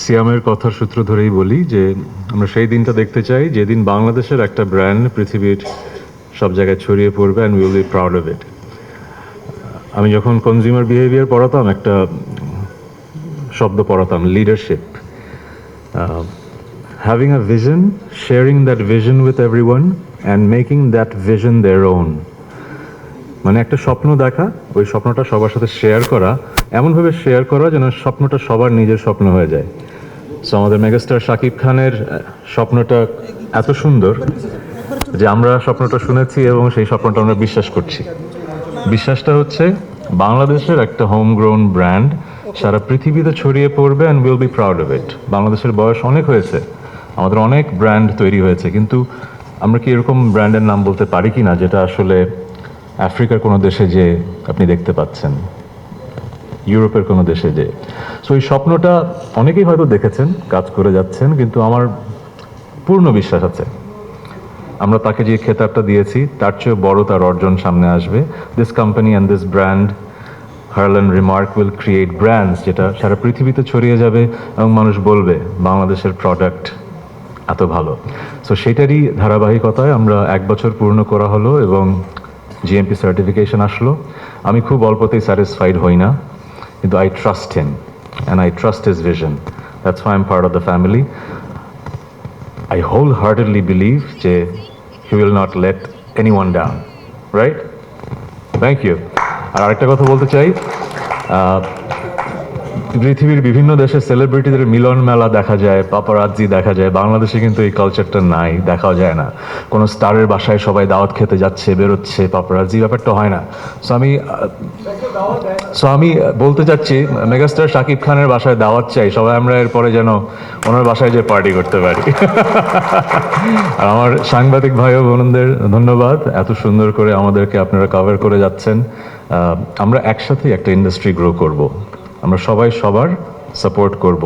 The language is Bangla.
সিয়ামের কথার সূত্র ধরেই বলি যে আমরা সেই দিনটা দেখতে চাই যেদিন বাংলাদেশের একটা ব্র্যান্ড পৃথিবীর সব জায়গায় ছড়িয়ে পড়বে and will be proud of it. আমি যখন কনজিউমার বিহেভিয়ার পড়াতাম একটা শব্দ পড়াতাম, leadership. Having a vision, sharing that vision with everyone and making that vision their own. মানে একটা স্বপ্ন দেখা, ওই স্বপ্নটা সবার সাথে শেয়ার করা, এমনভাবে শেয়ার করা যেন স্বপ্নটা সবার নিজের স্বপ্ন হয়ে যায়। সো আমাদের মেগাস্টার শাকিব খানের স্বপ্নটা এত সুন্দর যে আমরা স্বপ্নটা শুনেছি এবং সেই স্বপ্নটা আমরা বিশ্বাস করছি। বিশ্বাসটা হচ্ছে বাংলাদেশের একটা হোম গ্রোন ব্র্যান্ড সারা পৃথিবীতে ছড়িয়ে পড়বে and will be proud of it. বাংলাদেশের বয়স অনেক হয়েছে, আমাদের অনেক ব্র্যান্ড তৈরি হয়েছে, কিন্তু আমরা কি এরকম ব্র্যান্ডের নাম বলতে পারি কি না যেটা আসলে আফ্রিকার কোনো দেশে যে আপনি দেখতে পাচ্ছেন, ইউরোপের কোনো দেশে যে। সো এই স্বপ্নটা অনেকেই হয়তো দেখেছেন, কাজ করে যাচ্ছেন, কিন্তু আমার পূর্ণ বিশ্বাস আছে আমরা তাকে যে খেতাবটা দিয়েছি তার চেয়ে বড় তার অর্জন সামনে আসবে। This company and this brand Herlan remark will create brands যেটা সারা পৃথিবীতে ছড়িয়ে যাবে এবং মানুষ বলবে বাংলাদেশের প্রোডাক্ট এত ভালো। সো সেটারই ধারাবাহিকতায় আমরা 1 বছর পূর্ণ করা হলো এবং জিএমপি সার্টিফিকেশন আসলো। আমি খুব অল্পতেই স্যাটিসফাইড হই না, কিন্তু I trust him and I trust his vision. That's why I am part of the family. I wholeheartedly believe যে he will not let anyone down, right? Thank you. আর আরেকটা কথা বলতে চাই, পৃথিবীর বিভিন্ন দেশে সেলিব্রিটিদের মিলন মেলা দেখা যায়, পাপারাজ্জি দেখা যায়, বাংলাদেশে কিন্তু এই কালচারটা নাই, দেখাও যায় না। কোনো স্টারের বাসায় সবাই দাওয়াত খেতে যাচ্ছে, বেরোচ্ছে, পাপারাজ্জি ব্যাপারটা হয় না। সো আমি বলতে চাচ্ছি মেগাস্টার শাকিব খানের বাসায় দাওয়াত চাই, সবাই আমরা এরপরে যেন ওনার বাসায় যে পার্টি করতে পারি। আর আমার সাংবাদিক ভাই ও বোনদের ধন্যবাদ, এত সুন্দর করে আমাদেরকে আপনারা কভার করে যাচ্ছেন। আমরা একসাথেই একটা ইন্ডাস্ট্রি গ্রো করব, আমরা সবাই সবার সাপোর্ট করব।